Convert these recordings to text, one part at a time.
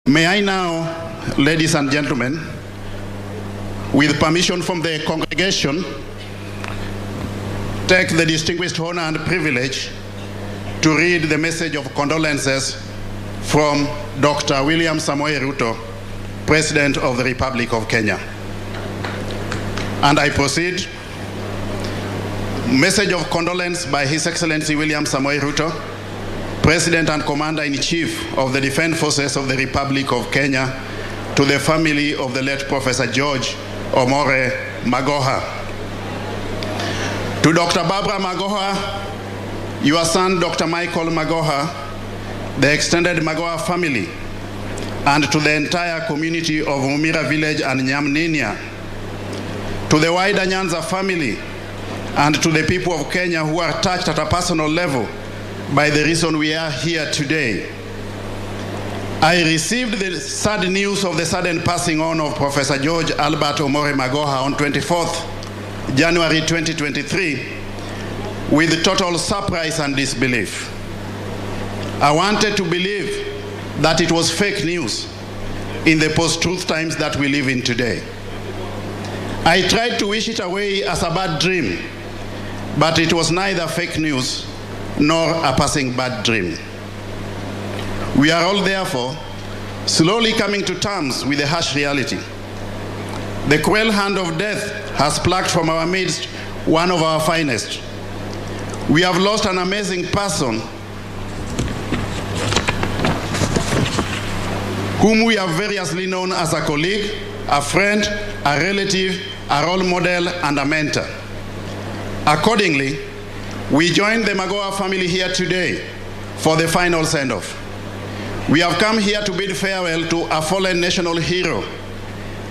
May I now, ladies and gentlemen, with permission from the congregation, take the distinguished honor and privilege to read the message of condolences from Dr. William Ruto, President of the Republic of Kenya. And I proceed. Message of condolence by His Excellency William Ruto, President and Commander-in-Chief of the Defense Forces of the Republic of Kenya, to the family of the late Professor George Magoha. To Dr. Barbara Magoha, your son Dr. Michael Magoha, the extended Magoha family, and to the entire community of Umira village and Nyamninia, to the wider Nyanza family, and to the people of Kenya who are touched at a personal level by the reason we are here today. I received the sad news of the sudden passing on of Professor George Albert Magoha on 24th January 2023 with total surprise and disbelief. I wanted to believe that it was fake news in the post-truth times that we live in today. I tried to wish it away as a bad dream, but it was neither fake news nor a passing bad dream. We are all therefore slowly coming to terms with the harsh reality. The cruel hand of death has plucked from our midst one of our finest. We have lost an amazing person whom we have variously known as a colleague, a friend, a relative, a role model, and a mentor. Accordingly, we join the Magoha family here today for the final send-off. We have come here to bid farewell to a fallen national hero.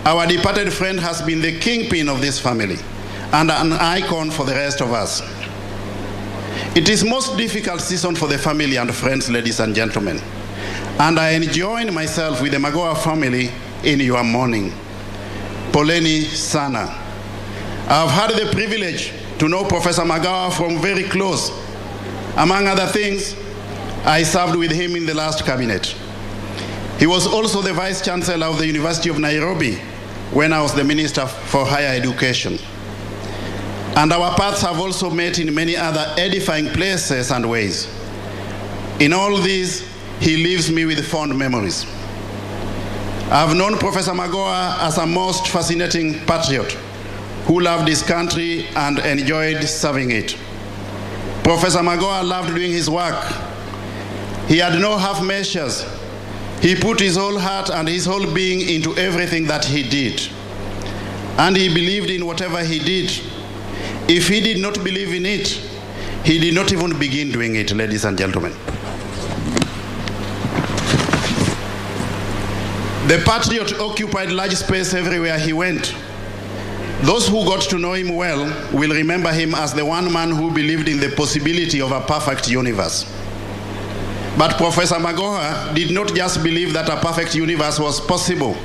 Our departed friend has been the kingpin of this family and an icon for the rest of us. It is most difficult season for the family and friends, ladies and gentlemen, and I join myself with the Magoha family in your mourning. Poleni sana. I have had the privilege to know Professor Magoha from very close. Among other things, I served with him in the last cabinet. He was also the Vice Chancellor of the University of Nairobi when I was the Minister for Higher Education. And our paths have also met in many other edifying places and ways. In all these, he leaves me with fond memories. I have known Professor Magoha as a most fascinating patriot who loved his country and enjoyed serving it. Professor Magoha loved doing his work. He had no half measures. He put his whole heart and his whole being into everything that he did. And he believed in whatever he did. If he did not believe in it, he did not even begin doing it, ladies and gentlemen. The patriot occupied large space everywhere he went. Those who got to know him well will remember him as the one man who believed in the possibility of a perfect universe. But Professor Magoha did not just believe that a perfect universe was possible.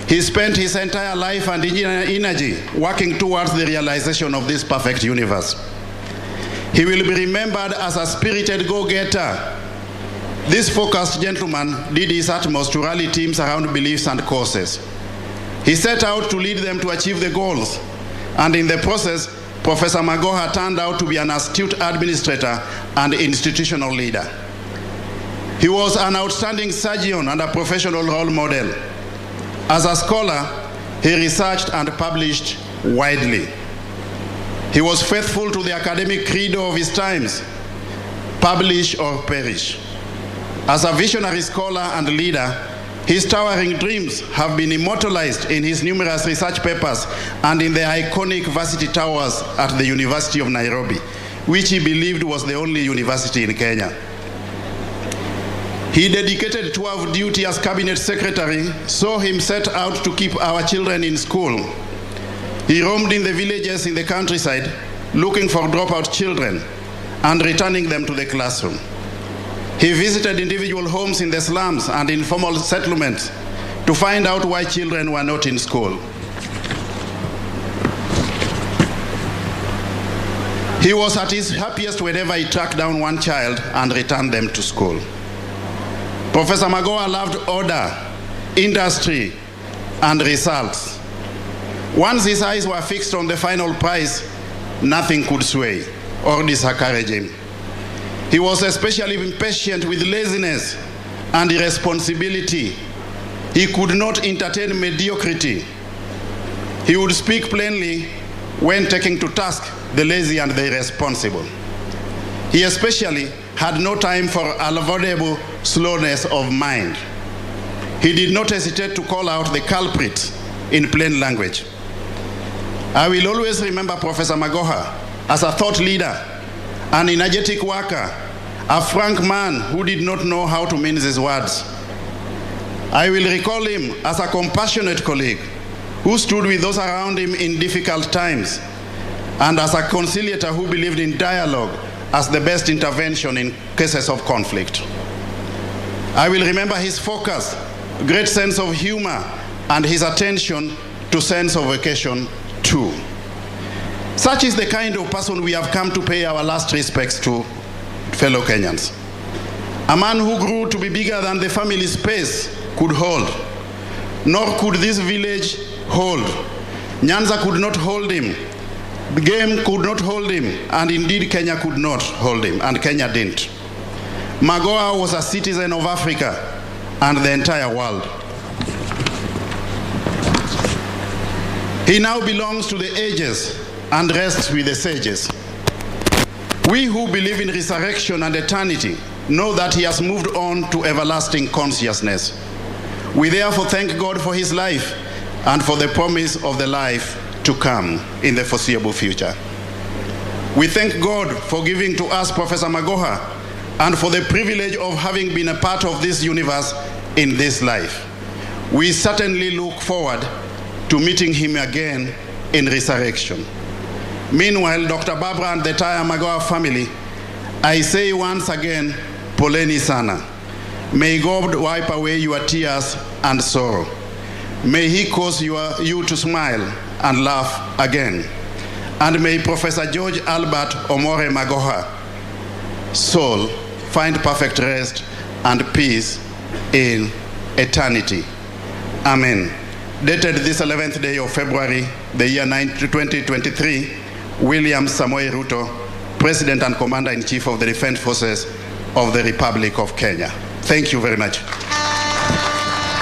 He spent his entire life and energy working towards the realization of this perfect universe. He will be remembered as a spirited go-getter. This focused gentleman did his utmost to rally teams around beliefs and causes. He set out to lead them to achieve the goals, and in the process, Professor Magoha turned out to be an astute administrator and institutional leader. He was an outstanding surgeon and a professional role model. As a scholar, he researched and published widely. He was faithful to the academic credo of his times, publish or perish. As a visionary scholar and leader, his towering dreams have been immortalized in his numerous research papers and in the iconic varsity towers at the University of Nairobi, which he believed was the only university in Kenya. He dedicated tour of duty as cabinet secretary, saw him set out to keep our children in school. He roamed in the villages in the countryside, looking for dropout children and returning them to the classroom. He visited individual homes in the slums and informal settlements to find out why children were not in school. He was at his happiest whenever he tracked down one child and returned them to school. Professor Magoha loved order industry, and results. Once his eyes were fixed on the final prize, nothing could sway or discourage him. He was especially impatient with laziness and irresponsibility. He could not entertain mediocrity. He would speak plainly when taking to task the lazy and the irresponsible. He especially had no time for avoidable slowness of mind. He did not hesitate to call out the culprit in plain language. I will always remember Professor Magoha as a thought leader, an energetic worker, a frank man who did not know how to mince his words. I will recall him as a compassionate colleague who stood with those around him in difficult times, and as a conciliator who believed in dialogue as the best intervention in cases of conflict. I will remember his focus, great sense of humor, and his attention to sense of occasion too. Such is the kind of person we have come to pay our last respects to, fellow Kenyans. A man who grew to be bigger than the family space could hold, nor could this village hold. Nyanza could not hold him. The game could not hold him, and indeed Kenya could not hold him, and Kenya didn't. Magoha was a citizen of Africa and the entire world. He now belongs to the ages and rests with the sages. We who believe in resurrection and eternity know that he has moved on to everlasting consciousness. We therefore thank God for his life and for the promise of the life to come in the foreseeable future. We thank God for giving to us Professor Magoha and for the privilege of having been a part of this universe in this life. We certainly look forward to meeting him again in resurrection. Meanwhile, Dr. Barbara and the entire Magoha family, I say once again, poleni sana. May God wipe away your tears and sorrow. May he cause you to smile and laugh again. And may Professor George Albert Omore Magoha soul find perfect rest and peace in eternity. Amen. Dated this 11th day of February, the year 2023, William Samoei Ruto, President and Commander-in-Chief of the Defense Forces of the Republic of Kenya. Thank you very much.